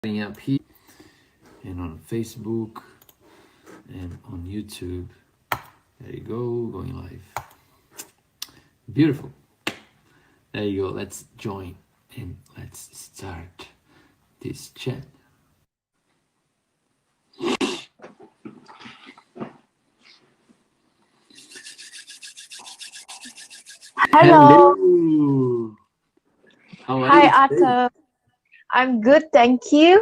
Up here and on Facebook and on YouTube. There you go, going live. Beautiful. There you go. Let's join and let's start this chat. Hello. Hello. How are Hi, you today? Arthur. I'm good, thank you.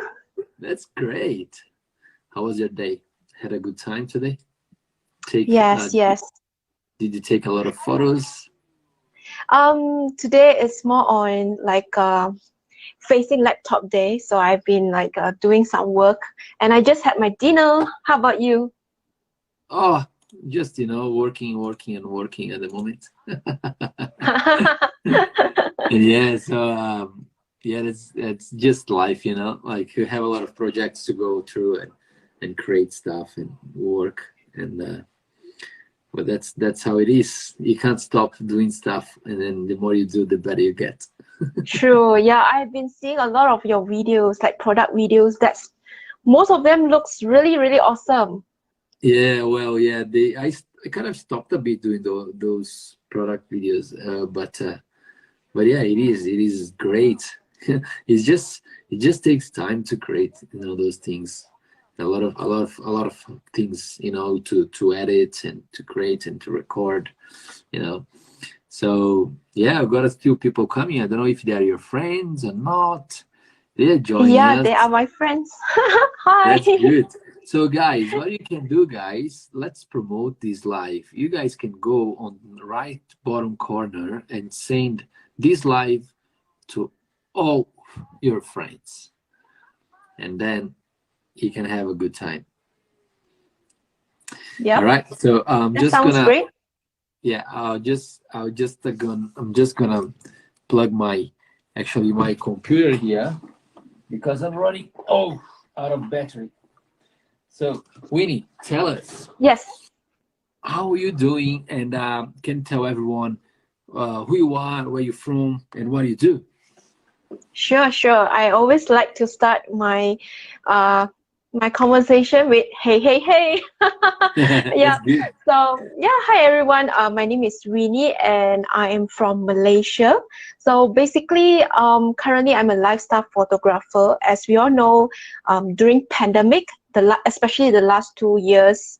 That's great. How was your day? Had a good time today? Take Yes, yes. did you take a lot of photos? Today is more on facing laptop day, so I've been doing some work, and I just had my dinner. How about you? Oh, just working and working at the moment. Yeah, so yeah, that's just life, Like you have a lot of projects to go through and create stuff and work and but that's how it is. You can't stop doing stuff, and then the more you do, the better you get. True. Yeah, I've been seeing a lot of your videos, like product videos. That's most of them looks really, really awesome. Yeah, well, yeah, I kind of stopped a bit doing those product videos, but yeah, it is great. It just takes time to create, those things. A lot of things, to edit and to create and to record, you know. So yeah, I've got a few people coming. I don't know if they are your friends or not. They're joining Yeah, they us. are my friends. Hi. That's good. So guys, what you can do, guys, let's promote this live. You guys can go on the right bottom corner and send this live to all your friends, and then you can have a good time. All Yep, right. So I'm that just sounds gonna, great. yeah, I'm just gonna plug my computer here because I'm running out of battery. So Winnie, tell us, Yes. how are you doing, and can tell everyone who you are, where you're from, and what you do. Sure, sure. I always like to start uh my conversation with hey, hey, hey. Yeah. That's good. So yeah, hi everyone. My name is Winnie and I am from Malaysia. So basically, currently I'm a lifestyle photographer. As we all know, during pandemic, especially the last 2 years,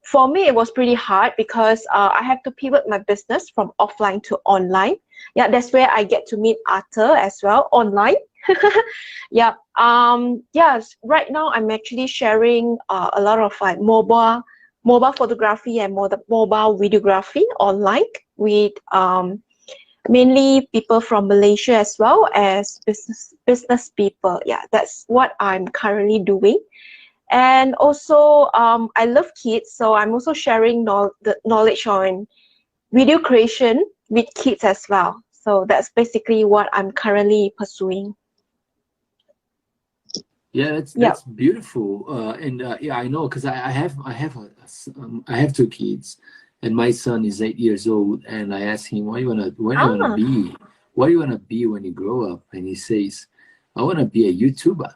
for me it was pretty hard because I have to pivot my business from offline to online. Yeah, that's where I get to meet Arthur as well online. Yeah. Yes, right now I'm actually sharing a lot of like mobile photography and mobile videography online with mainly people from Malaysia as well as business people. Yeah, that's what I'm currently doing. And also, I love kids, so I'm also sharing the knowledge on video creation with kids as well. So that's basically what I'm currently pursuing. Yeah, that's Yeah. that's beautiful. And yeah, I know because I have two kids, and my son is 8 years old. And I asked him, Ah. what do you wanna be when you grow up? And he says, I wanna be a YouTuber.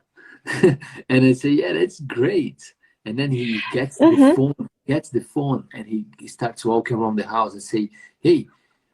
And I say, yeah, that's great. And then he Mm-hmm. gets the phone, and he starts walking around the house and say, hey,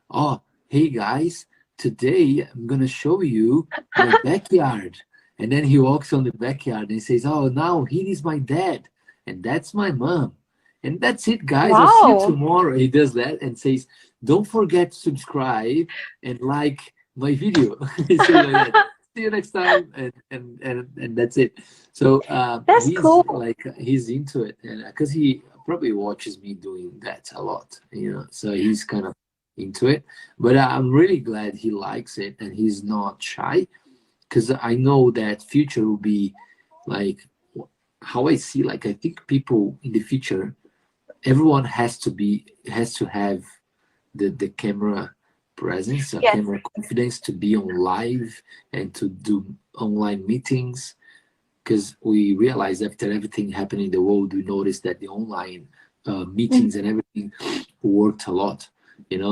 oh, hey guys, today I'm gonna show you my backyard. And then he walks on the backyard and he says, oh, now here is my dad, and that's my mom. And that's it, guys. I'll see you Wow. tomorrow. He does that and says, don't forget to subscribe and like my video. He says like that. See you next time, and that's it. So That's he's cool. like he's into it, and because he probably watches me doing that a lot, so he's kind of into it. But I'm really glad he likes it and he's not shy, because I know that future will be like how I see. Like I think people in the future, everyone has to have the camera presence, a Yes. camera confidence to be on live and to do online meetings. Because we realized after everything happened in the world, we noticed that the online Mm. meetings and everything worked a lot, and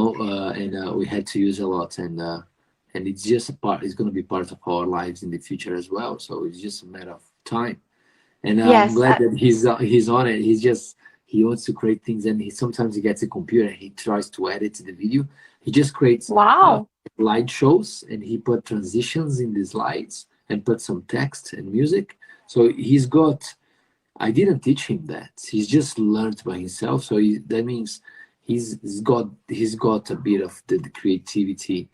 we had to use a lot. And and it's just a part. It's going to be part of our lives in the future as well. So it's just a matter of time. And I'm Yes. glad that he's on it. He wants to create things, and sometimes he gets a computer and he tries to edit the video. He just creates Wow. slide shows, and he put transitions in the slides and put some text and music. So he's got. I didn't teach him that. He's just learned by himself. So that means he's got a bit of the creativity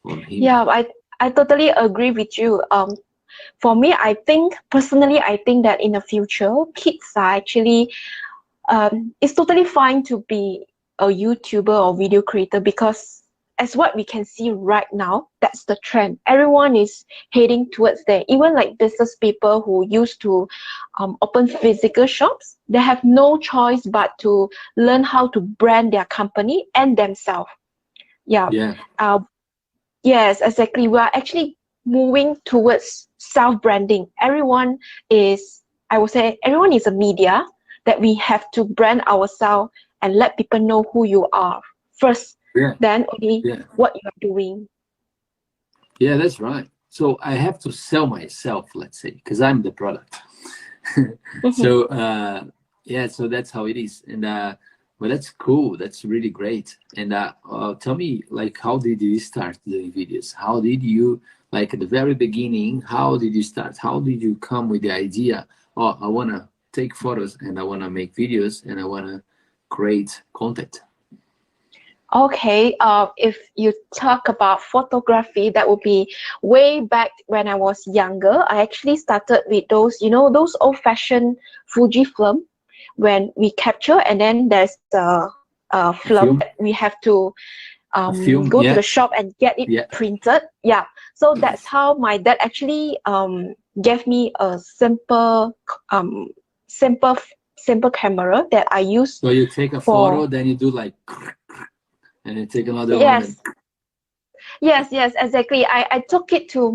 on him. Yeah, I totally agree with you. For me, I think personally, I think that in the future, kids are actually it's totally fine to be a YouTuber or video creator because as what we can see right now, that's the trend. Everyone is heading towards there. Even like business people who used to open physical shops, they have no choice but to learn how to brand their company and themselves. Yeah. Yeah, Uh, yes, exactly. We are actually moving towards self-branding. I would say, everyone is a media that we have to brand ourselves and let people know who you are first, yeah, then only yeah. what you are doing. Yeah, that's right. So I have to sell myself, let's say, because I'm the product. Mhm. So yeah, so that's how it is. And but that's cool. That's really great. And tell me, like, how did you start doing videos? How did you, like, at the very beginning? How did you start? How did you come with the idea? Oh, I wanna take photos and I wanna make videos and I wanna create content. Okay, if you talk about photography, that would be way back when I was younger. I actually started with those, those old-fashioned Fuji film when we capture and then there's a A film film, that we have to a film. go to Yeah, the shop and get it yeah. printed. Yeah, so that's how my dad actually gave me a um simple simple camera that I use So you take a for. photo, then you do like, and you take another one, and Yes, yes, exactly. I took it to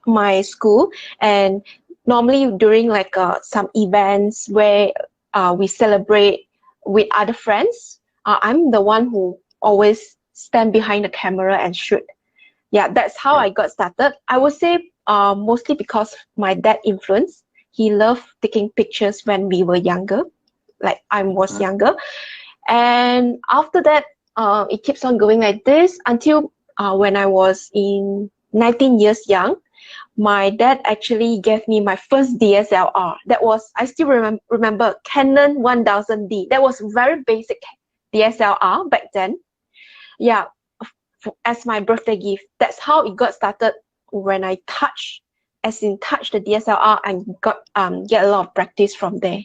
my school, and normally during like some events where we celebrate with other friends, I'm the one who always stand behind the camera and shoot. Yeah, that's how yeah. I got started. I would say mostly because my dad influence. He loved taking pictures when we were younger, like I was Uh, younger. And after that, it keeps on going like this until when I was in 19 years young, my dad actually gave me my first DSLR. That was, I still remember Canon 1000D. That was very basic DSLR back then. Yeah, as my birthday gift. That's how it got started when I touch the DSLR and got get a lot of practice from there.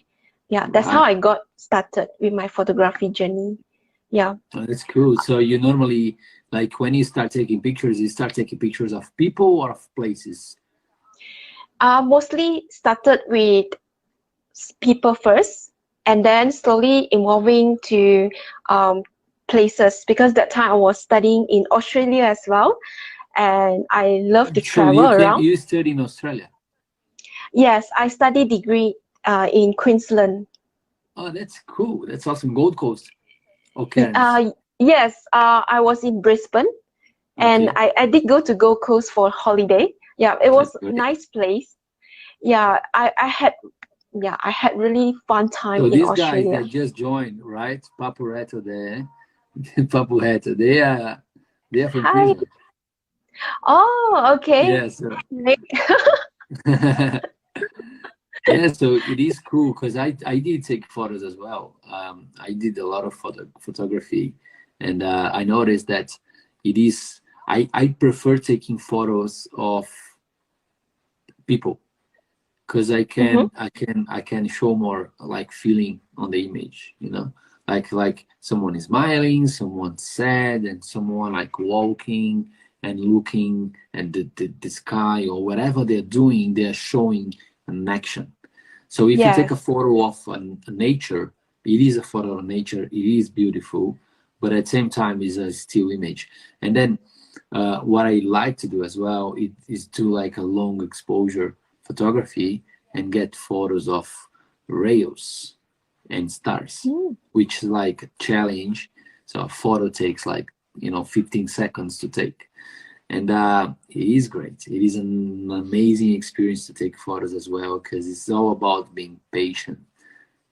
Yeah, that's how right. I got started with my photography journey. Yeah. That's cool. So you normally, like, when you start taking pictures, you start taking pictures of people or of places. Mostly started with people first, and then slowly evolving to um, places because that time I was studying in Australia as well, and I love to So travel around. you study in Australia. Yes, I study degree in Queensland. Oh, that's cool. That's awesome. Gold Coast or Cairns. Yes, I was in Brisbane, and Okay, I did go to Gold Coast for holiday. Yeah, it that's was a great. nice place. Yeah, I had really fun time So in these guys Australia. that just joined, right? Papureto there, Papureto, they are from Hi. Queensland. Oh, okay. Yeah, so Right. yeah, so it is cool because I did take photos as well. I did a lot of photography, and I noticed that it is. I prefer taking photos of people because Mm-hmm. I can show more like feeling on the image. Like someone is smiling, someone sad, and someone like walking and looking at the sky or whatever they're doing. They're showing an action. So if you take a Yes. photo of a nature, it is a photo of nature. It is beautiful, but at the same time, it's a still image. And then what I like to do as well is do like a long exposure photography and get photos of rails and stars, Mm. which is like a challenge. So a photo takes like 15 seconds to take, And it is great. It is an amazing experience to take photos as well, because it's all about being patient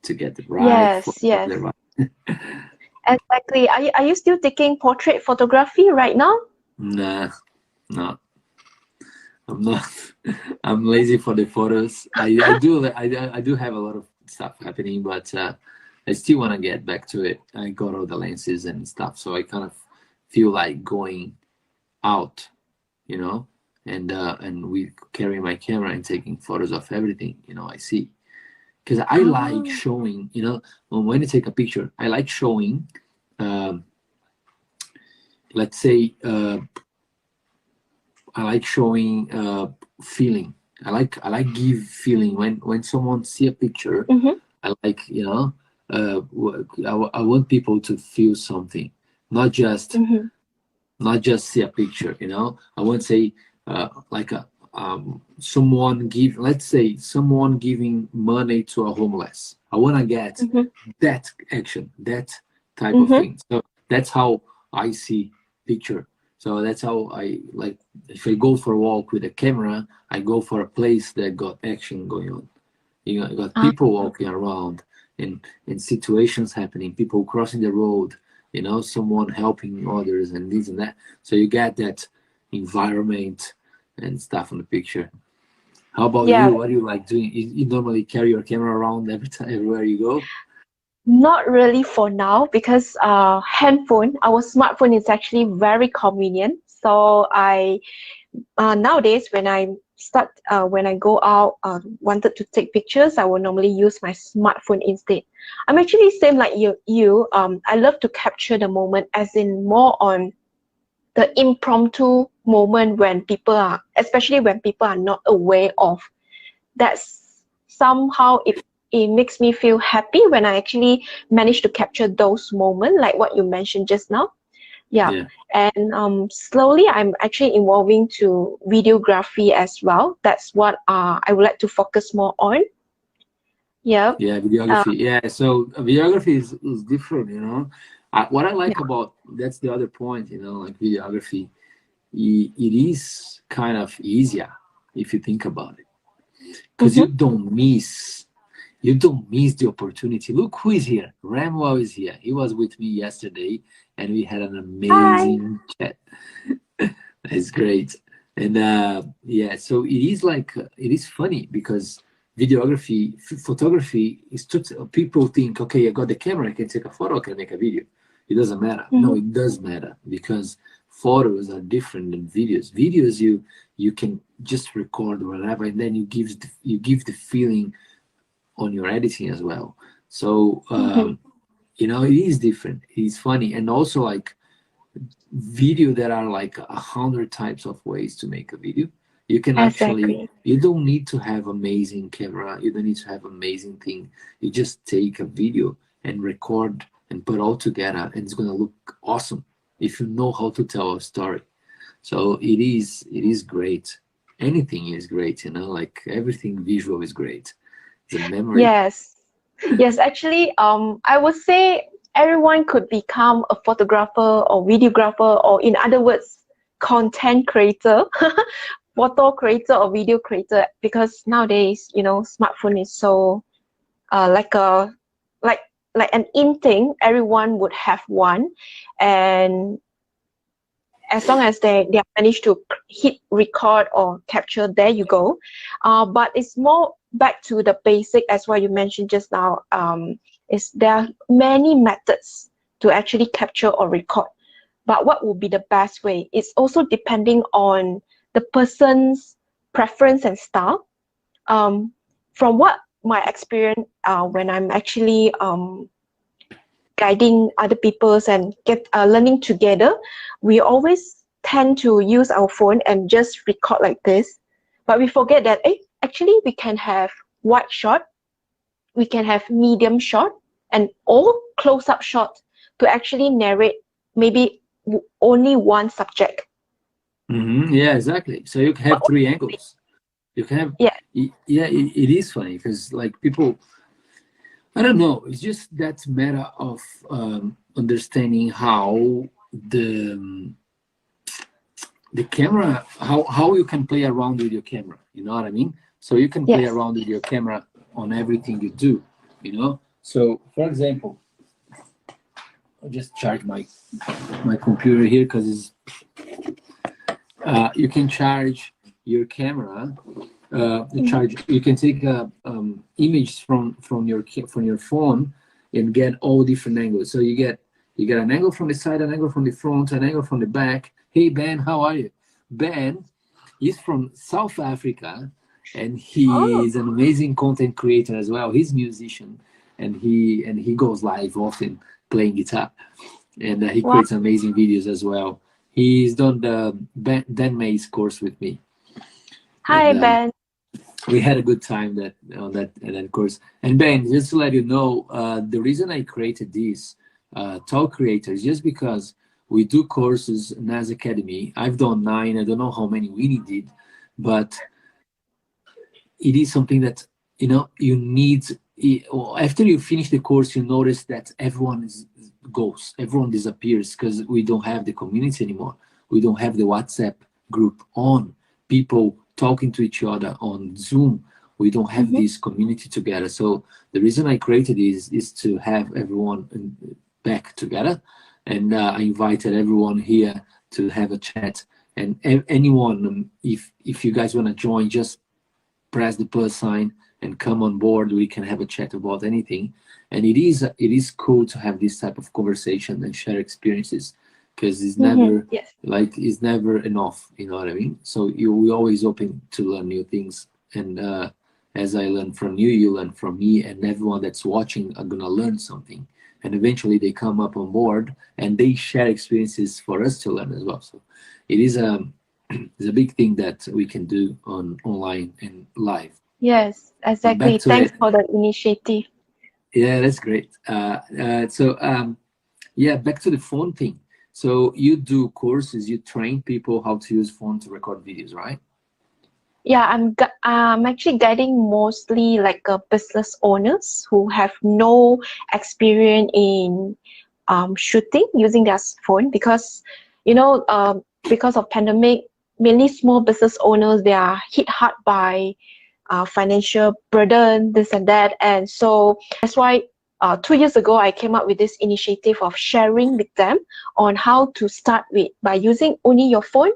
to get the right Yes, photo, yes, the right. exactly. Are you still taking portrait photography right now? Nah, no, I'm not. I'm lazy for the photos. I do have a lot of stuff happening, but I still want to get back to it. I got all the lenses and stuff, so I kind of feel like going out, you know, and we carry my camera and taking photos of everything, I see. Because I like Oh. showing, when you take a picture, I like showing, um, let's say, I like showing feeling. I like give feeling when someone see a picture. Mm-hmm, I like, I want people to feel something, not just mm-hmm, not just see a picture. I won't say like a someone give, let's say someone giving money to a homeless. I want to get mm-hmm, that action, that type of mm-hmm. thing. So that's how I see picture. So that's how I like. If I go for a walk with a camera, I go for a place that got action going on. You got Ah, people walking around, and situations happening, people crossing the road, someone helping others, and this and that. So you get that environment and stuff on the picture. How about yeah, you? What do you like doing? You normally carry your camera around every time, everywhere you go? not really for now because our smartphone is actually very convenient. So I nowadays when I go out wanted to take pictures, I will normally use my smartphone instead. I'm actually same like you. I love to capture the moment, as in more on the impromptu moment when people are, especially when people are not aware of. That's somehow it makes me feel happy when I actually manage to capture those moments, like what you mentioned just now. Yeah, Yeah, and slowly I'm actually evolving to videography as well. That's what I would like to focus more on. Yeah. yeah, Uh, videography. Yeah, so videography is different. What I like yeah. about, that's the other point. Like videography, it is kind of easier if you think about it, because Mm-hmm. you don't miss the opportunity. Look who is here. Ramwell is here. He was with me yesterday, and we had an Hi. amazing chat. It's great. And yeah, so it is funny because videography, photography is people think, okay, I got the camera, I can take a photo, I can make a video. It doesn't matter. No, Mm-hmm. it does matter, because photos are different than videos. Videos, you can just record whatever, and then you give the feeling on your editing as well. So Mm-hmm. it is different. It's funny, and also like video, there are like 100 types of ways to make a video. You can actually, Exactly. you don't need to have amazing camera, you don't need to have amazing thing. You just take a video and record and put all together, and it's going to look awesome if you know how to tell a story. So it is great. Anything is great, like everything visual is great. The memory. Yes. Yes, actually, I would say everyone could become a photographer or videographer, or in other words, content creator, photo creator or video creator, because nowadays, smartphone is so like a like like an in thing. Everyone would have one, and as long as they manage to hit record or capture, there you go. But it's more back to the basic, as what you mentioned just now. Is there are many methods to actually capture or record, but what would be the best way? It's also depending on the person's preference and style. From what my experience, when I'm actually guiding other people's and get learning together, we always tend to use our phone and just record like this, but we forget that actually we can have wide shot, we can have medium shot, and all close up shot to actually narrate maybe only one subject. Yeah, exactly. So you can have What three angles. You can have, Yeah. yeah, it is funny because like people, I don't know. It's just that matter of understanding how the the camera, how you can play around with your camera, you know what I mean? So you can play Yes. around with your camera on everything you do, you know. So for example, I'll just charge my computer here because it's you can charge your camera. Charge. You can take images from your phone and get all different angles. So you get an angle from the side, an angle from the front, an angle from the back. Hey Ben, how are you? Ben is from South Africa, and he Oh, is an amazing content creator as well. He's a musician, and he goes live often playing guitar, and he wow. creates amazing videos as well. He's done the Dan May's course with me, and Hi, Ben. we had a good time that course. And Ben, just to let you know, the reason I created this talk creator is just because we do courses in NAS Academy. I've done 9. I don't know how many Winnie did, but it is something that you need. After you finish the course, you notice that goes, everyone disappears because we don't have the community anymore. We don't have the WhatsApp group on, people talking to each other on Zoom. We don't have Mm-hmm. this community together. So the reason I created is to have everyone back together, and I invited everyone here to have a chat. And anyone, if you guys want to join, just press the plus sign and come on board. We can have a chat about anything, and it is cool to have this type of conversation and share experiences, because Mm-hmm. Yes. it's never enough, you know what I mean? So we always open to learn new things, and as I learn from you, you learn from me, and everyone that's watching are gonna learn something, and eventually they come up on board and they share experiences for us to learn as well. So it is it's a big thing that we can do online and live. Yes, And back exactly. to Thanks it. for the initiative. Yeah, that's great. Yeah, back to the phone thing. So you do courses, you train people how to use phone to record videos, right? Yeah, I'm actually guiding mostly like business owners who have no experience in shooting using their phone, because because of pandemic, mainly small business owners, they are hit hard by financial burden, this and that. And so that's why 2 years ago, I came up with this initiative of sharing with them on how to start with by using only your phone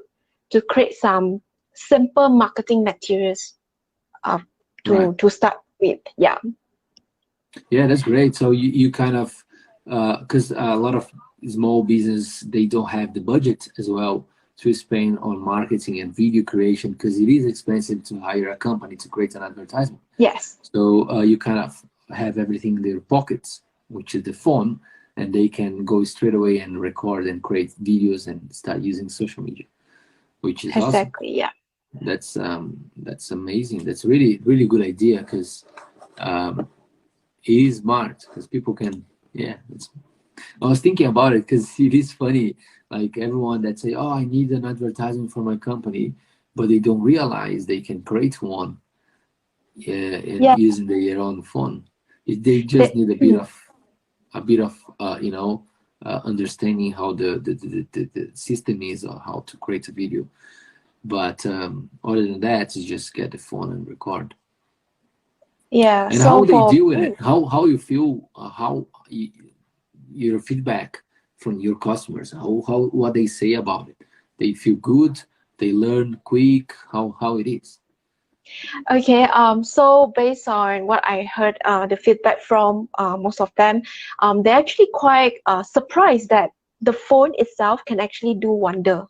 to create some simple marketing materials uh, Right. to start with. Yeah. Yeah, that's great. So you kind of, because a lot of small business, they don't have the budget as well to spend on marketing and video creation, because it is expensive to hire a company to create an advertisement. Yes. So you kind of have everything in their pockets, which is the phone, and they can go straight away and record and create videos and start using social media, which is awesome. Exactly. Yeah. That's amazing. That's really really good idea, because um, it is smart, because people can, yeah. I was thinking about it because it is funny, like everyone that say, oh, I need an advertisement for my company, but they don't realize they can create one, yeah, and Yeah. using their own phone. They just They, need a bit of understanding how the system is, or how to create a video. But other than that, you just get the phone and record. yeah. And So how they for deal with it, how you feel, your feedback from your customers, how what they say about it. They feel good, they learn quick, how it is. Okay, so based on what I heard, the feedback from most of them, they're actually quite surprised that the phone itself can actually do wonder.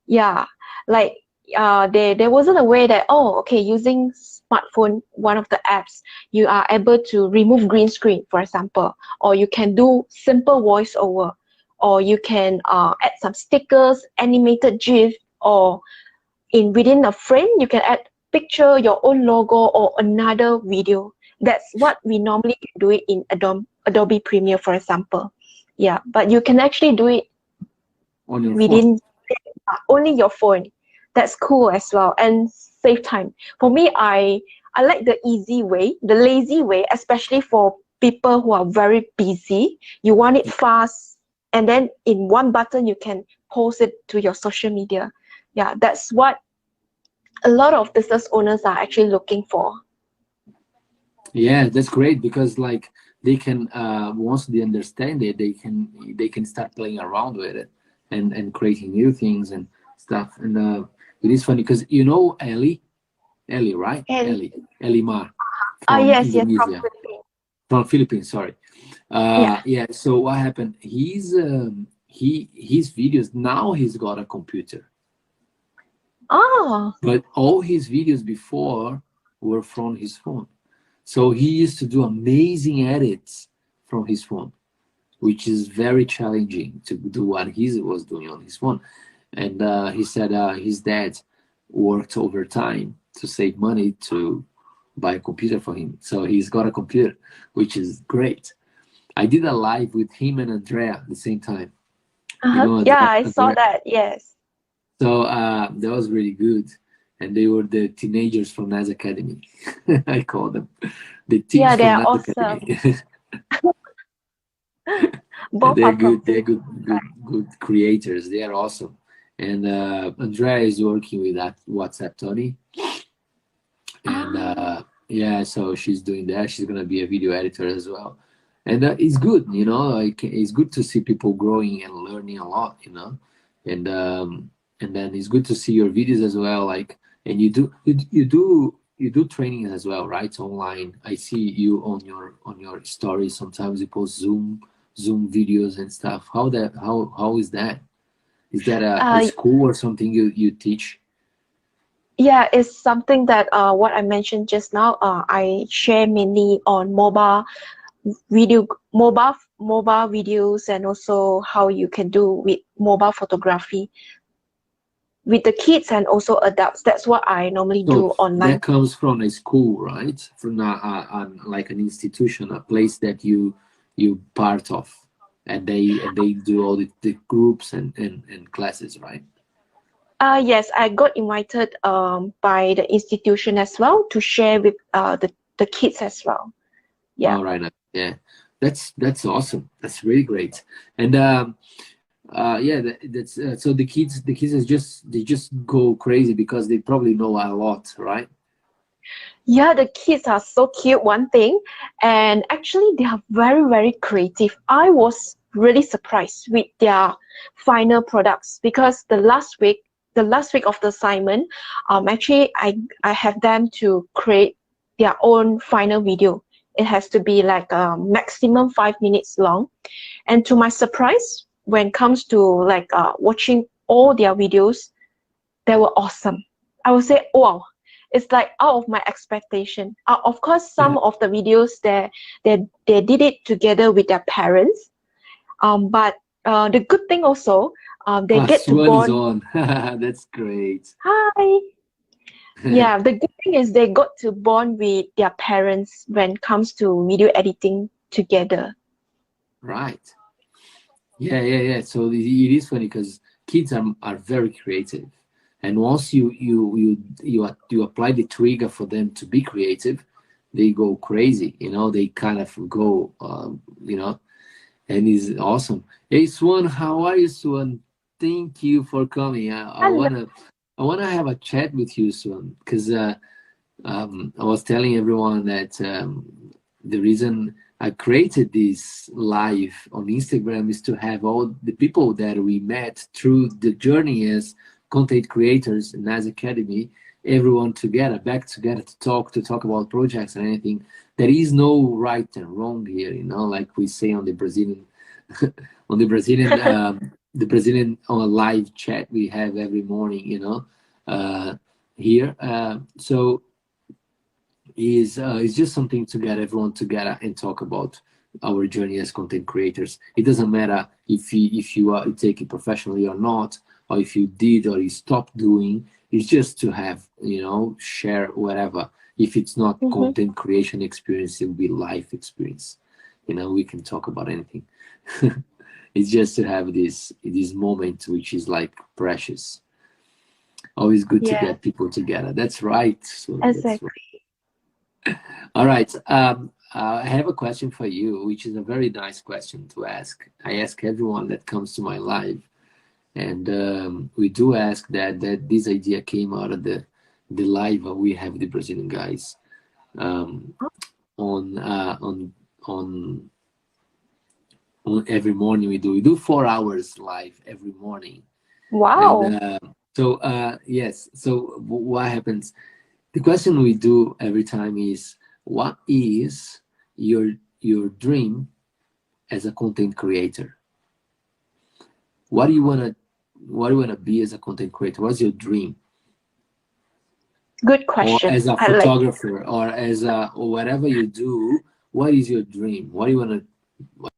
Yeah, like there wasn't a way that, oh, okay, using smartphone, one of the apps, you are able to remove green screen, for example, or you can do simple voiceover, or you can add some stickers, animated GIF, or within a frame you can add picture, your own logo, or another video. That's what we normally do it in Adobe Premiere, for example. Yeah, but you can actually do it On your phone. within only your phone. That's cool as well, and save time. For me, I like the easy way, the lazy way, especially for people who are very busy. You want it fast, and then in one button you can post it to your social media. Yeah, that's what a lot of business owners are actually looking for. Yeah, that's great because like they can once they understand it, they can start playing around with it and creating new things and stuff. And it is funny because you know Ellie, right? And Ellie Ma from yes, yes, from Indonesia, Philippines. from Philippines. Sorry. Yeah. Yeah. So what happened? His videos now he's got a computer, Oh, but all his videos before were from his phone. So he used to do amazing edits from his phone, which is very challenging to do what he was doing on his phone. And he said his dad worked overtime to save money to buy a computer for him. So he's got a computer, which is great. I did a live with him and Andrea at the same time. You uh-huh. know, Yeah, I saw Andrea. that. Yes. So that was really good. And they were the teenagers from Nas Academy. I call them the teens Yeah, they from are Nas awesome. Academy. Both They're are from good. They're Philippines, good creators. They are awesome. And Andrea is working with that WhatsApp Tony, and right? yeah, so she's doing that. She's gonna be a video editor as well, and it's good. You know, like it's good to see people growing and learning a lot. You know, and and then it's good to see your videos as well. Like, and you do trainings as well, right? Online. I see you on your stories. Sometimes you post Zoom videos and stuff. How is that? Is that a Uh, school or something you teach? yeah, it's something that what I mentioned just now. I share mainly on video, mobile videos, and also how you can do with mobile photography with the kids and also adults. That's what I normally do So online. that comes from a school, right? From like an institution, a place that you part of, and they do all the groups and classes, right? Yes, I got invited by the institution as well to share with the kids as well. Yeah. All right, yeah, that's awesome. That's really great. And yeah, that's so the kids is just they just go crazy because they probably know a lot, right? Yeah, the kids are so cute, one thing. And actually, they are very, very creative. I was really surprised with their final products because the last week of the assignment, actually, I have them to create their own final video. It has to be like maximum 5 minutes long. And to my surprise, when it comes to like watching all their videos, they were awesome. I would say, wow, it's like out of my expectation. Of course, some of the videos they did it together with their parents. But the good thing also, they Ah, get to Swan is bond. on. That's great. Hi. Yeah, the good thing is they got to bond with their parents when it comes to video editing together. Right. Yeah. So it is funny because kids are very creative, and once you apply the trigger for them to be creative, they go crazy. You know, they kind of go, you know, and it's awesome. Hey, Swan, how are you, Swan? Thank you for coming. Hello. I wanna have a chat with you, Swan, because I was telling everyone that the reason I created this live on Instagram is to have all the people that we met through the journey as content creators in Nas Academy, everyone together, back together to talk about projects and anything. There is no right and wrong here, you know, like we say on the Brazilian on the Brazilian on a live chat we have every morning, you know, here. So is just something to get everyone together and talk about our journey as content creators. It doesn't matter if you are take it professionally or not, or if you did or you stopped doing. It's just to have, you know, share whatever. If it's not Mhm. content creation experience, it will be life experience. You know, we can talk about anything. It's just to have this moment which is like precious. Always good to Yeah, get people together. That's right. So that's right. exactly. All right. I have a question for you, which is a very nice question to ask. I ask everyone that comes to my live. And we do ask that this idea came out of the live we have the Brazilian guys um, on on every morning. We do 4 hours live every morning. And Wow. yes, so what happens, the question we do every time is, what is your dream as a content creator? What do you want to be as a content creator? What's your dream? Good Or question. as a I like. photographer, or as a, or whatever you do, what is your dream? What do you want to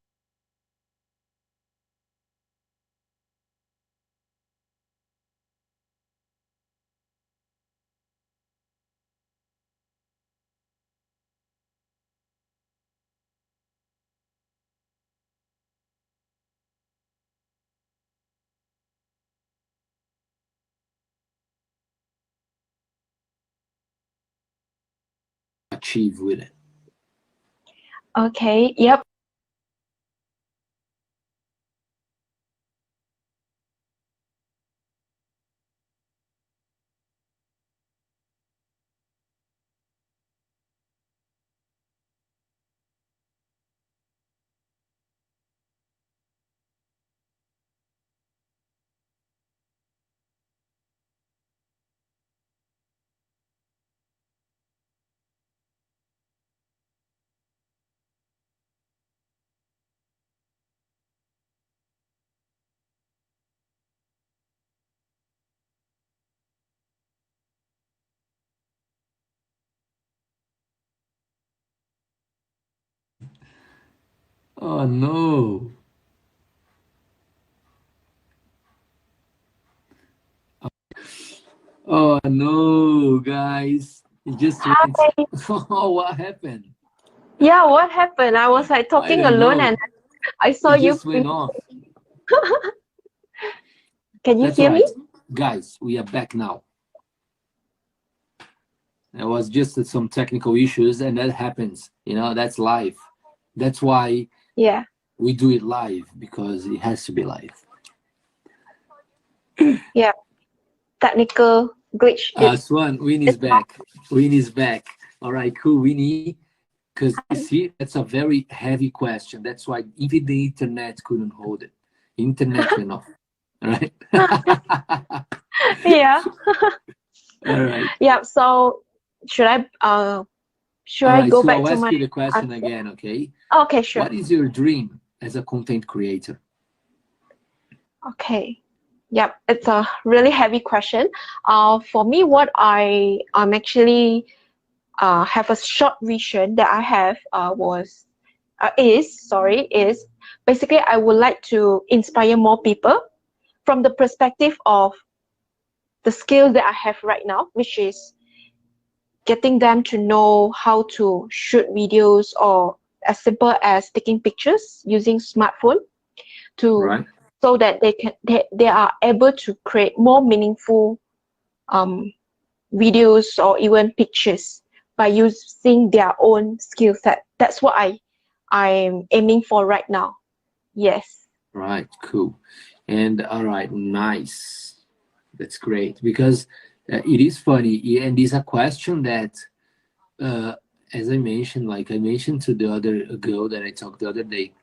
achieve with it? Okay. Yep. Oh no. Oh no, guys. It just went. Hi. Oh, what happened? Yeah. What happened? I was like I talking don't alone, know. and I saw It you. just went off. Can you That's hear all me? right. Guys, we are back now. There was just some technical issues, and that happens. That's live. That's why Yeah. we do it live, because it has to be live. Yeah. Technical glitch Swan, is Winnie's not. back. Winnie's back. All right, cool, Winnie. Because you see, that's a very heavy question. That's why even the internet couldn't hold it. Internet went off. All right. Yeah. All right. Yeah. So should I should All I right. go So back I'll to ask my you the question answer? again, okay? Okay. Sure. What is your dream as a content creator? Okay. Yep, it's a really heavy question. For me, what I'm actually have a short vision that I have is basically I would like to inspire more people from the perspective of the skill that I have right now, which is getting them to know how to shoot videos or as simple as taking pictures using smartphone to Right. so that they are able to create more meaningful um, videos or even pictures by using their own skill set. That's what I'm aiming for right now. Yes. Right. Cool. And all right. Nice. That's great, because it is funny, and it's a question that, uh, as I mentioned, like I mentioned to the other girl that I talked the other day,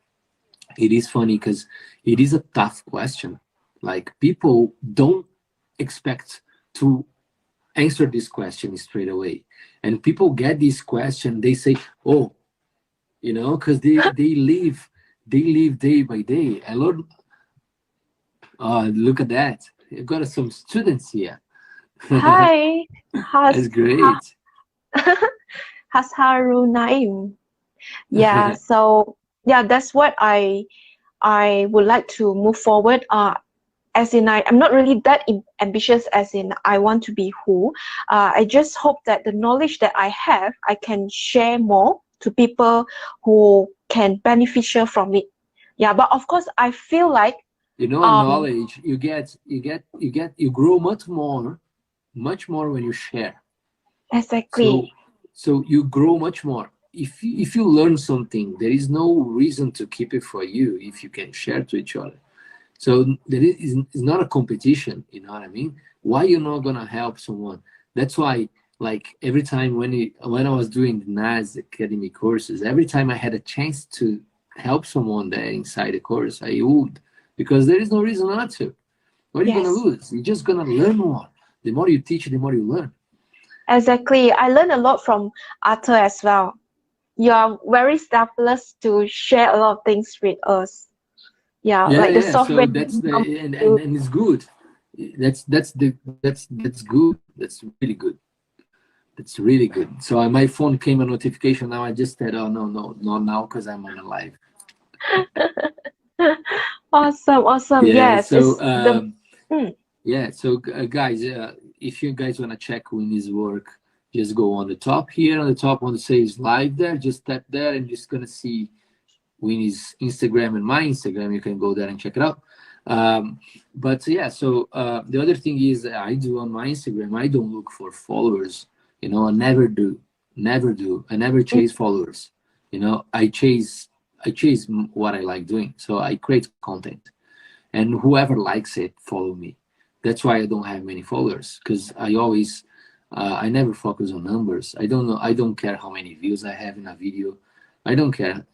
it is funny because it is a tough question. Like, people don't expect to answer this question straight away, and people get this question, they say, "Oh, because they live day by day." I learn. Oh, look at that! You've got some students here. Hi. That's Has great. Hasharu Naim. Yeah, so yeah, that's what I would like to move forward. As in, I'm not really that ambitious. As in, I want to be who. I just hope that the knowledge that I have, I can share more to people who can beneficial from it. Yeah, but of course, I feel like um Knowledge you grow much more when you share. exactly. So you grow much more if you learn something. There is no reason to keep it for you if you can share to each other. So there is not a competition, you know what I mean? Why you're not gonna help someone? That's why, like every time when I was doing the NAS Academy courses, every time I had a chance to help someone there inside the course, I would, because there is no reason not to. What are you gonna Yes, lose? You're just gonna learn more. The more you teach, the more you learn. exactly. I learned a lot from Arthur as well. You are very selfless to share a lot of things with us. Yeah, Yeah, like the yeah. software. So that's the and it's good. That's good. That's really good. That's really good. So my phone came a notification. Now I just said, oh no, no, not now because I'm on a live. Awesome, awesome. Yeah. Yes, So it's the. Mm, yeah. So guys, if you guys wanna check Winnie's work, just go on the top here. On the top, on the says live there. Just tap there, and you're just gonna see Winnie's Instagram and my Instagram. You can go there and check it out. But yeah, so the other thing is that I do on my Instagram, I don't look for followers. You know, I never do, never do. I never mm, chase followers. You know, I chase what I like doing. So I create content, and whoever likes it, follow me. That's why I don't have many followers, because I always, I never focus on numbers. I don't know. I don't care how many views I have in a video. I don't care.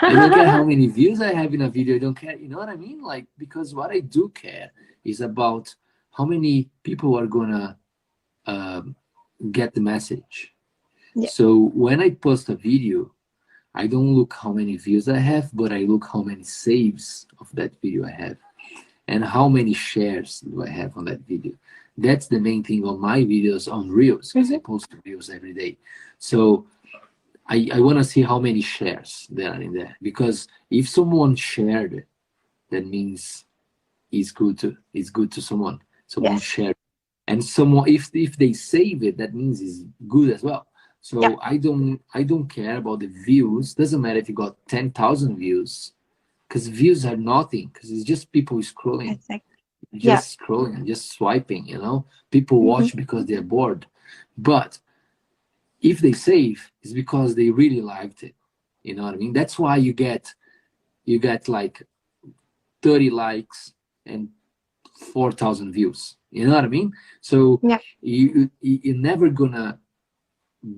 I don't care how many views I have in a video. I don't care. You know what I mean? Like, because what I do care is about how many people are gonna um, get the message. yeah, So when I post a video, I don't look how many views I have, but I look how many saves of that video I have and how many shares do I have on that video. That's the main thing on my videos on Reels, because I mhm, post Reels every day. So I want to see how many shares there are in there, because if someone shared it, that means it's good to someone. Someone yes, shared, and someone if they save it, that means it's good as well. yeah, So I don't care about the views. Doesn't matter if you got 10,000 views, because views are nothing. Because it's just people scrolling, exactly. Yeah, just swiping. You know, people mhm, watch because they're bored, but if they save, it's because they really liked it. You know what I mean? That's why you get like 30 likes and 4,000 views. You know what I mean? So yeah, you're never gonna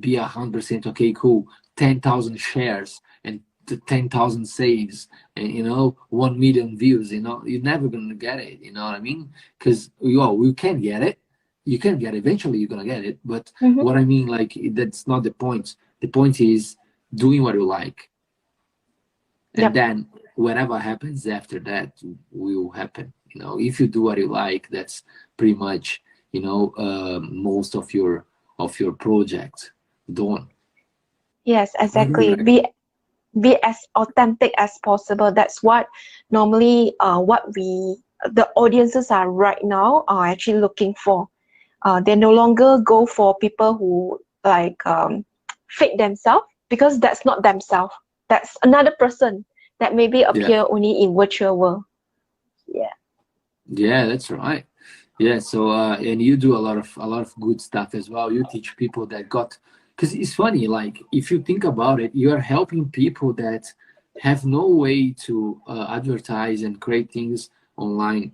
be 100% okay. Cool, 10,000 shares and 10,000 saves and 1 million views. You're never gonna get it. You know what I mean? Because we can get it. You can get it. Eventually you're gonna get it. But mhm, what I mean, like, that's not the point. The point is doing what you like, and yep. then whatever happens after that will happen. If you do what you like, that's pretty much most of your project done. Yes, What do you exactly. reckon? Be as authentic as possible. That's what normally what the audiences are right now are actually looking for. They no longer go for people who like fake themselves, because that's not themselves. That's another person that maybe Yeah, appear only in virtual world. Yeah. yeah, that's right. Yeah, so and you do a lot of good stuff as well. You teach people that got, because it's funny, like if you think about it, you are helping people that have no way to advertise and create things online.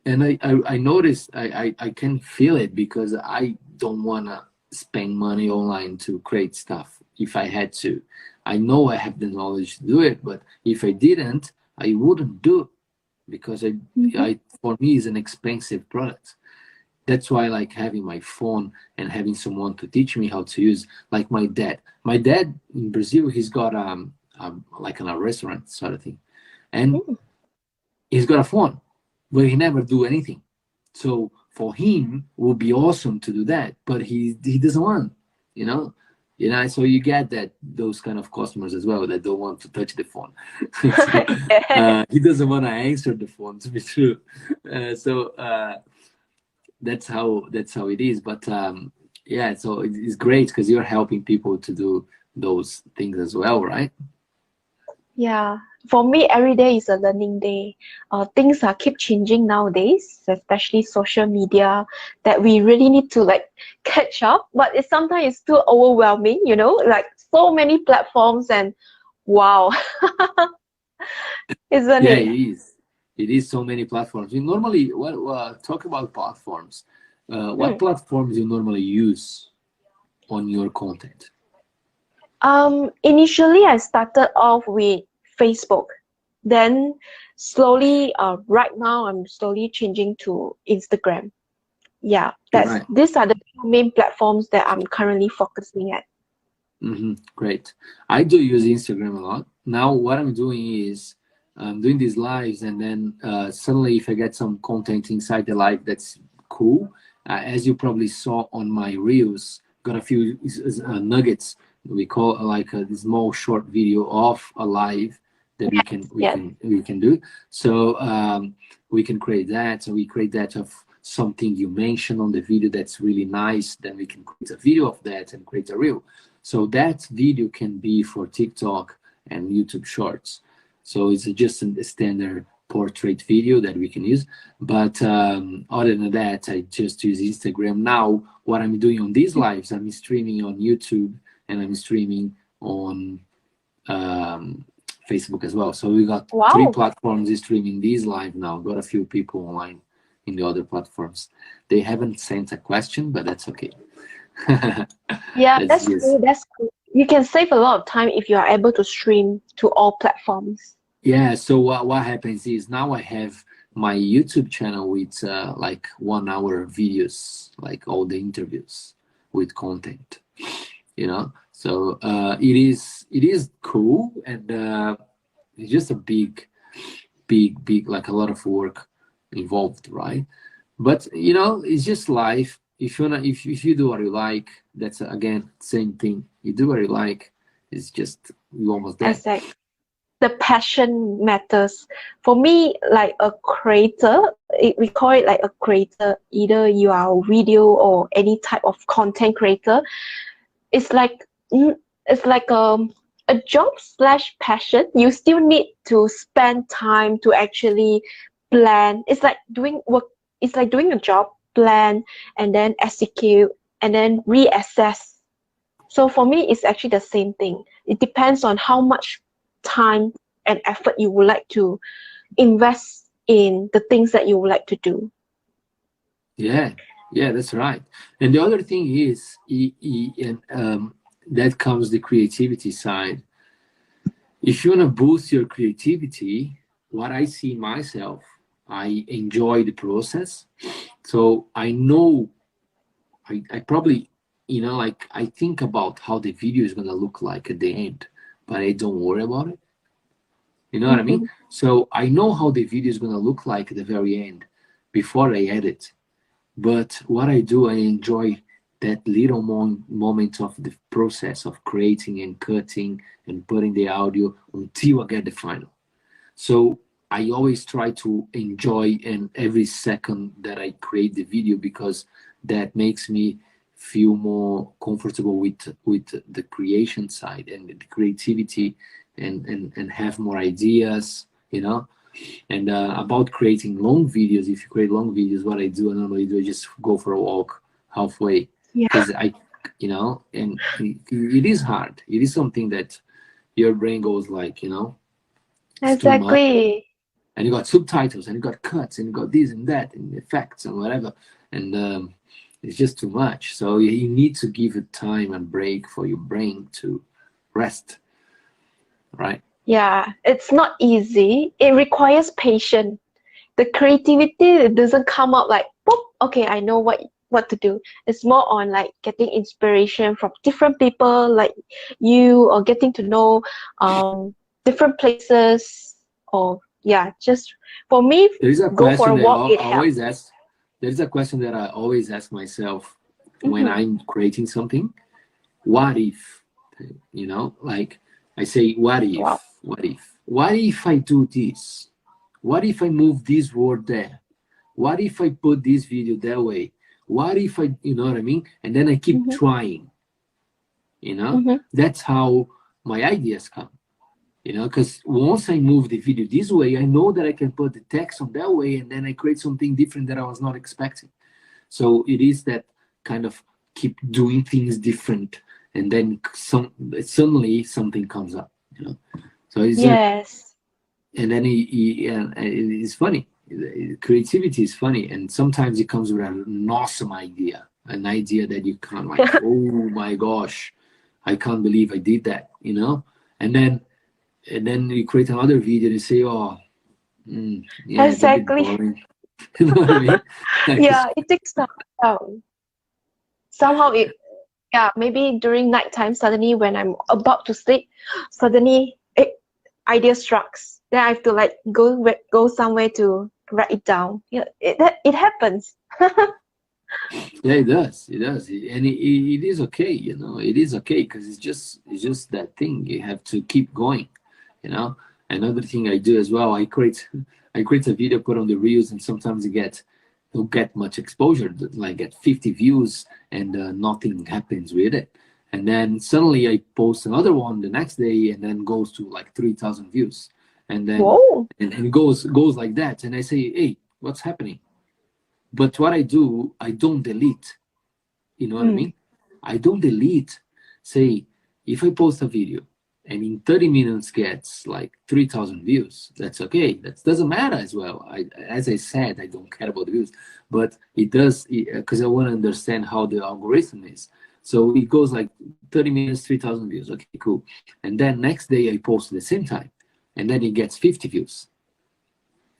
And I noticed, I can feel it, because I don't want to spend money online to create stuff if I had to. I know I have the knowledge to do it, but if I didn't, I wouldn't do it, because Mhm. I for me is an expensive product. That's why I like having my phone and having someone to teach me how to use, like my dad in Brazil, he's got like a restaurant sort of thing, and Mm. he's got a phone, but he never do anything. So for him, it would be awesome to do that, but he doesn't want, you know. So you get that those kind of customers as well that don't want to touch the phone. So Yeah. he doesn't want to answer the phone, to be true. So that's how it is. But yeah, so it's great because you're helping people to do those things as well, right? Yeah, for me, every day is a learning day. Things are keep changing nowadays, especially social media, that we really need to like catch up. But it's sometimes it's too overwhelming, like so many platforms and wow. isn't Yeah, it? it is. It is so many platforms. You normally talk about platforms. What Mm. platforms you normally use on your content? Initially I started off with Facebook. Then slowly, right now I'm slowly changing to Instagram. Yeah, that's Right. these are the two main platforms that I'm currently focusing at. Great. I do use Instagram a lot. Now, what I'm doing is I'm doing these lives, and then suddenly, if I get some content inside the live that's cool, as you probably saw on my reels, got a few nuggets. We call like a small short video of a live that Yes. we can do. So we can create that. So we create that of something you mentioned on the video that's really nice. Then we can create a video of that and create a reel. So that video can be for TikTok and YouTube Shorts. So it's just a standard portrait video that we can use. But other than that, I just use Instagram. Now, what I'm doing on these lives, I'm streaming on YouTube and I'm streaming on um, Facebook as well. So we got three Wow. platforms streaming these live now. Got a few people online in the other platforms. They haven't sent a question, but that's okay. Yeah, That's that's just cool. That's cool. You can save a lot of time if you are able to stream to all platforms. yeah. So what happens is now I have my YouTube channel with like 1 hour videos, like all the interviews with content. So it is cool, and it's just a big like a lot of work involved, right? But it's just life. If you do what you like, that's again same thing. You do what you like, it's just you almost there. Exactly. The passion matters. For me, like a creator, we call it like a creator, either you are a video or any type of content creator. It's like it's like a job slash passion. You still need to spend time to actually plan. It's like doing work. It's like doing a job, plan, and then execute, and then reassess. So for me, it's actually the same thing. It depends on how much time and effort you would like to invest in the things that you would like to do. Yeah, yeah, that's right. And the other thing is, and that comes the creativity side. If you want to boost your creativity, what I see myself, I enjoy the process. So I know I probably, like I think about how the video is going to look like at the end, but I don't worry about it. You know what I mean? Mm-hmm. So I know how the video is going to look like at the very end before I edit. But what I do, I enjoy that little moment of the process of creating and cutting and putting the audio until I get the final. So I always try to enjoy and every second that I create the video, because that makes me feel more comfortable with the creation side and the creativity, and have more ideas. And about creating long videos, if you create long videos, what I do, I normally do, I just go for a walk halfway, Yeah, because and it is hard. It is something that your brain goes like, it's too much. exactly. And you got subtitles, and you got cuts, and you got this and that, and effects and whatever. And it's just too much. So you need to give it time and break for your brain to rest, right? Yeah, it's not easy. It requires patience. The creativity doesn't come up like, boop, okay, I know what to do. It's more on like getting inspiration from different people like you, or getting to know different places, or yeah, just for me, There is a go for question a that walk, I it helps. always ask. There is a question that I always ask myself when Mm-hmm. I'm creating something. What if? Like I say, what Wow. if? What if I do this? What if I move this word there? What if I put this video that way? What if you know what I mean? And then I keep Mm-hmm. trying. Mm-hmm. That's how my ideas come. Because once I move the video this way, I know that I can put the text on that way, and then I create something different that I was not expecting. So it is that kind of keep doing things different, and then suddenly something comes up. So it's Yes. and then and it's funny. Creativity is funny, and sometimes it comes with an awesome idea, an idea that you kind of like, oh my gosh, I can't believe I did that, you know. And then you create another video and you say, oh, yeah, it's a bit Exactly. boring. You know what I mean? Like, Yeah, it takes time. Somehow it, yeah, maybe during nighttime, suddenly when I'm about to sleep, suddenly idea strikes. Then I have to like go somewhere to write it down. Yeah, it happens. yeah, it does. It does, and it is okay. You know, it is okay because it's just that thing. You have to keep going. You know, another thing I do as well. I create a video, put on the reels, and sometimes you don't get much exposure. Like get 50 views, and nothing happens with it. And then suddenly I post another one the next day, and then goes to like 3,000 views, and then Whoa. and it goes like that. And I say, hey, what's happening? But what I do, I don't delete. You know what I Mm. mean? I don't delete. Say, if I post a video and in 30 minutes gets like 3,000 views, that's okay. That doesn't matter as well. As I said, I don't care about the views, but it does because I want to understand how the algorithm is. So it goes like 30 minutes, 3,000 views. Okay, cool. And then next day I post at the same time, and then it gets 50 views.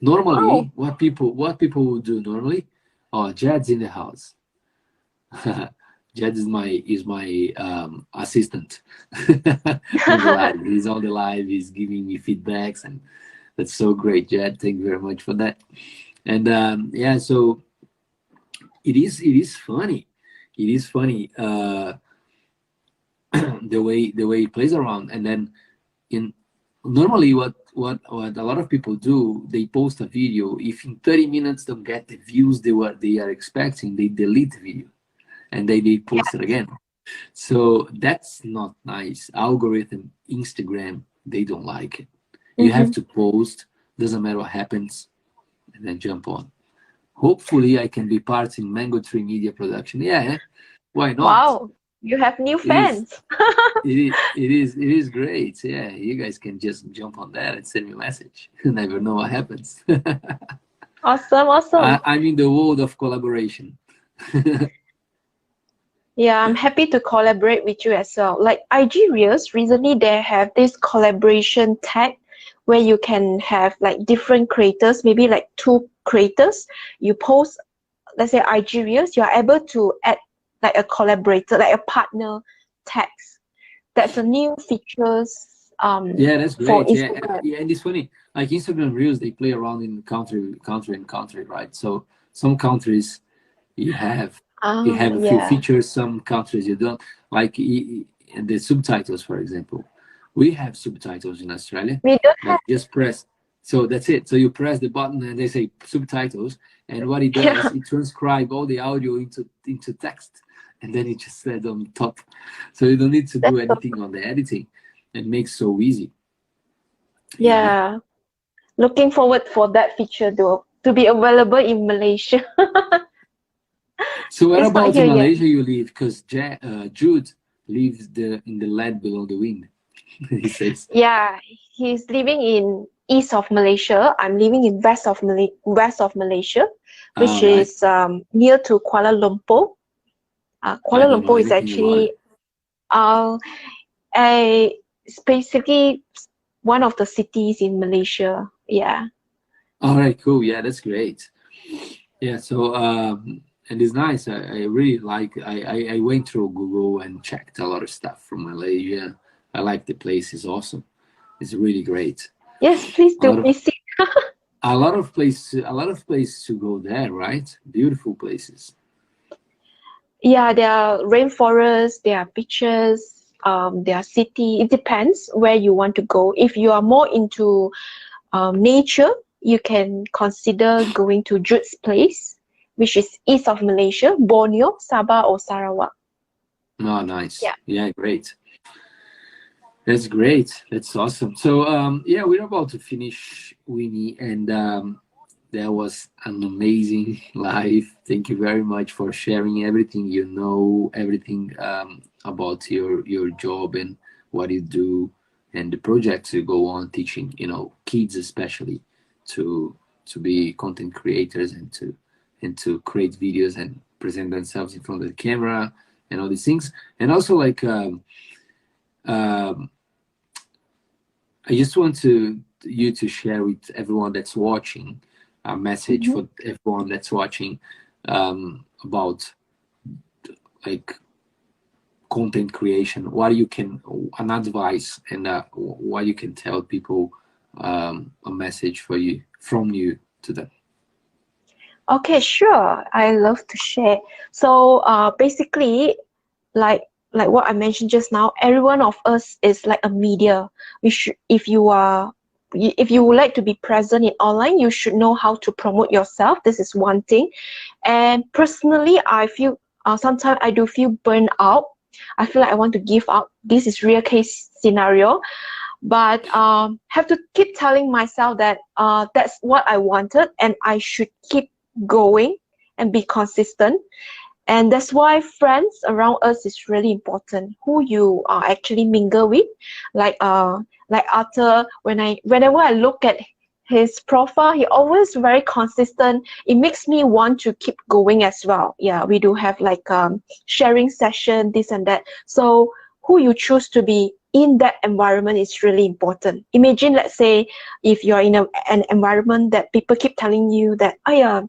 Wow. Normally, what people will do normally, oh, Jad's in the house. Jed is my assistant on the live. He's on the live. He's giving me feedbacks, and that's so great, Jed. Thank you very much for that. And yeah, so it is funny. It is funny the way it plays around, and then in normally what a lot of people do, they post a video. If in 30 minutes don't get the views they are expecting, they delete the video and they Yeah. post it again. So that's not nice. Algorithm, Instagram, they don't like it. You have Mm-hmm. to post, doesn't matter what happens, and then jump on. Hopefully, I can be part in Mango Tree Media Production. Yeah, why not? Wow. You have new It is, fans. it is great. Yeah, you guys can just jump on that and send me a message. You never know what happens. Awesome, awesome. I'm in the world of collaboration. Yeah, I'm happy to collaborate with you as well. Like IG Reels, recently they have this collaboration tag where you can have like different creators, maybe like two creators. You post, let's say IG Reels, you're able to add like a collaborator, like a partner tags. That's a new features Yeah, that's for great. Yeah, Instagram. yeah, and it's funny. Like Instagram Reels, they play around in country, right? So some countries you have you Ah, have a few yeah. features. Some countries you don't. Like the subtitles, for example. We have subtitles in Australia, We don't but have, just press. So that's it. So you press the button and they say subtitles, and what it yeah, does, it transcribe all the audio into text, and then it just says on top. So you don't need to do that's so, anything on the editing. It makes so easy, you know. yeah. Looking forward for that feature though to be available in Malaysia. So where It's not about in here yet. Malaysia you live? Because Jude lives in the land below the wind. He says, Yeah, he's living in east of Malaysia. I'm living in west of Malaysia, which "All right, is near to Kuala Lumpur. I Kuala don't know Lumpur is anything about it." actually uh, it's basically one of the cities in Malaysia. Yeah. All right, cool. Yeah, that's great. Yeah, so and it's nice. I really like. I went through Google and checked a lot of stuff from Malaysia. I like the place. It's awesome. It's really great. Yes, please A do lot of visit. a lot of places to go there, right? Beautiful places. Yeah, there are rainforests, there are beaches, there are city. It depends where you want to go. If you are more into nature, you can consider going to Jude's place, which is east of Malaysia, Borneo, Sabah, or Sarawak. Oh, nice. Yeah. Yeah, great. That's great. That's awesome. So yeah, we're about to finish, Winnie, and that was an amazing live. Thank you very much for sharing everything you know, everything about your job and what you do. and the project to go on teaching, kids especially to be content creators and to create videos and present themselves in front of the camera and all these things. And also like um, I just want you to share with everyone that's watching a message Mm-hmm. for everyone that's watching about like content creation. What you can an advice and what you can tell people, a message from you to them. Okay, sure. I love to share. So, basically, like like what I mentioned just now, every one of us is like a media. We should, if you would like to be present in online, you should know how to promote yourself. This is one thing. And personally, I feel sometimes I do feel burned out. I feel like I want to give up. This is real case scenario, but have to keep telling myself that that's what I wanted and I should keep going and be consistent. And that's why friends around us is really important, who you actually mingle with. Like Arthur, whenever I look at his profile, he always very consistent. It makes me want to keep going as well. Yeah, we do have like sharing session, this and that. So who you choose to be in that environment is really important. Imagine, let's say, if you're in an environment that people keep telling you that, oh yeah,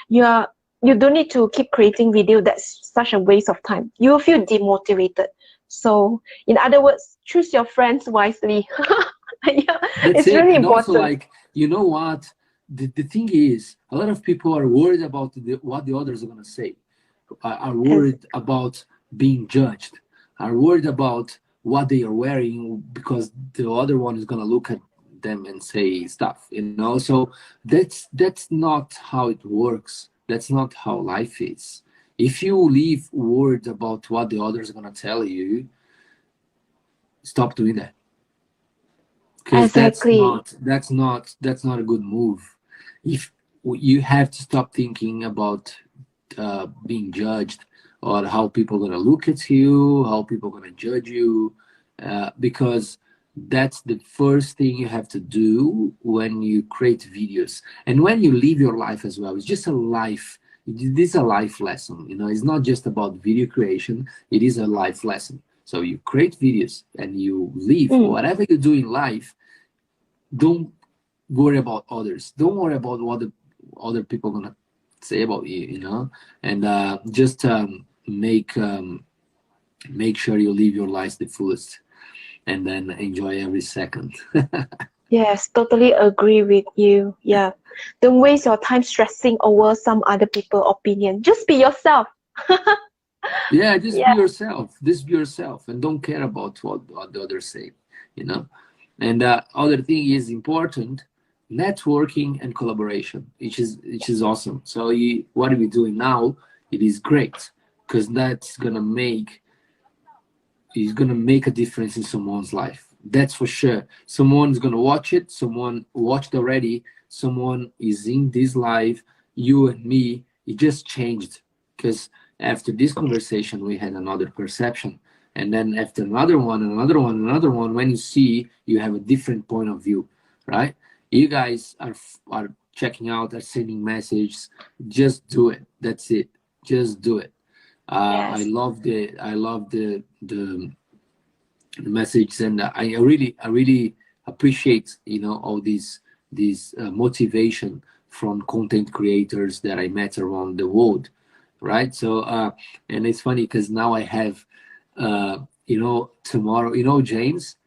you are you don't need to keep creating video, that's such a waste of time, you will feel demotivated. So in other words, choose your friends wisely. Yeah, That's it's it. really And also, important. like, you know what? The thing is, a lot of people are worried about what the others are going to say, are As, worried about being judged, are worried about what they are wearing because the other one is going to look at them and say stuff, So that's not how it works. That's not how life is. If you live worried about what the others are going to tell you, stop doing that, because exactly. that's not a good move. If you have to stop thinking about being judged, or how people are going to look at you, how people are going to judge you, because that's the first thing you have to do when you create videos and when you live your life as well. It's just a life. This is a life lesson. It's not just about video creation. It is a life lesson. So you create videos and you live Mm, whatever you do in life. Don't worry about others. Don't worry about what the other people are gonna say about you. And just make sure you live your life the fullest, and then enjoy every second. yes, totally agree with you. Yeah, don't waste your time stressing over some other people opinion, just be yourself. Yeah, just be Yeah. yourself. Just be yourself, and don't care about what the others say. You know. And other thing is important: networking and collaboration, which is awesome. So what are we doing now? It is great, because that's gonna make is going to make a difference in someone's life. That's for sure. Someone's going to watch it. Someone watched already. Someone is in this live. You and me, it just changed, because after this conversation, we had another perception. And then after another one, another one, another one, when you see, you have a different point of view, right? You guys are checking out, are sending messages. Just do it. That's it. Just do it. I Yes. love the message, and I really appreciate all these motivation from content creators that I met around the world, right? So and it's funny because now I have tomorrow, James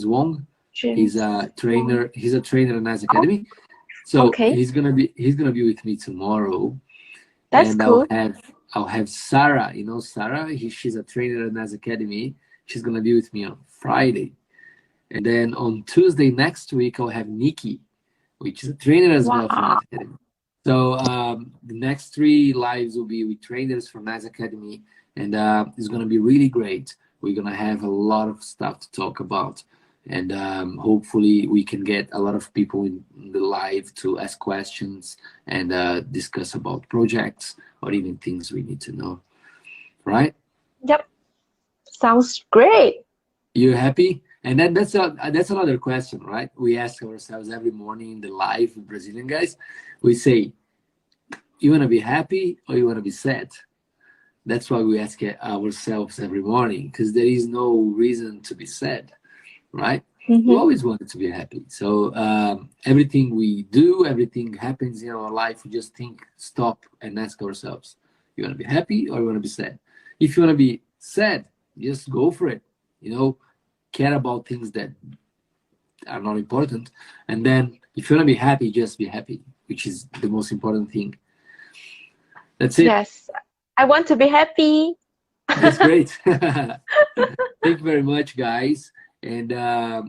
Wong. He's James a Wong. trainer. He's a trainer in Nas Oh, Academy. So okay, he's gonna be with me tomorrow, that's and I'll cool. have I'll have Sarah. Sarah. She's a trainer at Nas Academy. She's gonna be with me on Friday, and then on Tuesday next week I'll have Nikki, which is a trainer as well from Wow. Nas Academy. So the next three lives will be with trainers from Nas Academy, and it's gonna be really great. We're gonna have a lot of stuff to talk about, and hopefully we can get a lot of people in the live to ask questions and discuss about projects or even things we need to know. Right? Yep, sounds great. You happy? And then that's another question, right? We ask ourselves every morning in the live Brazilian guys. We say, you want to be happy or you want to be sad? That's why we ask ourselves every morning, because there is no reason to be sad, right? We Mm-hmm. always want to be happy. So everything we do, everything happens in our life, we just think, stop, and ask ourselves, you want to be happy or you want to be sad? If you want to be sad, just go for it. You know, care about things that are not important. And then if you want to be happy, just be happy, which is the most important thing. That's it. Yes, I want to be happy. That's great. Thank you very much, guys. And I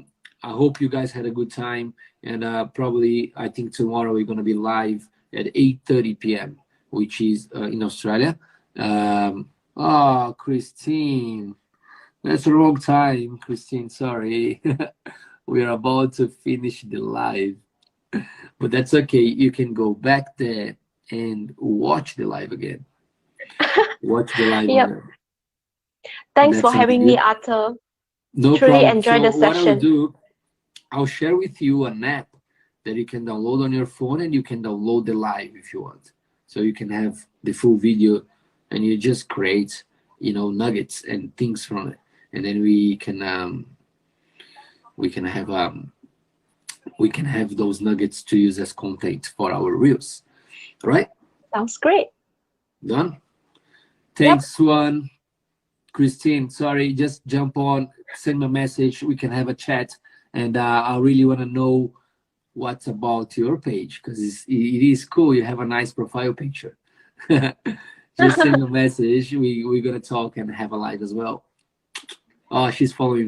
hope you guys had a good time. And probably, I think tomorrow we're going to be live at 8:30 p.m., which is in Australia. Oh, Christine. That's the wrong time, Christine. Sorry. We're about to finish the live. But that's okay. You can go back there and watch the live again. Watch the live on Yep. there. Thanks for That's something having me, good. Arthur. No Truly problem. enjoy So the what I'll session. do, I'll share with you an app that you can download on your phone, and you can download the live if you want. So you can have the full video, and you just create, nuggets and things from it, and then we can have those nuggets to use as content for our reels. All right? Sounds great. Done. Yep. Thanks, Swan. Christine, sorry, just jump on, send me a message. We can have a chat, and I really want to know what's about your page, because it is cool. You have a nice profile picture. Just send me a message. We're gonna talk and have a live as well. Oh, she's following me.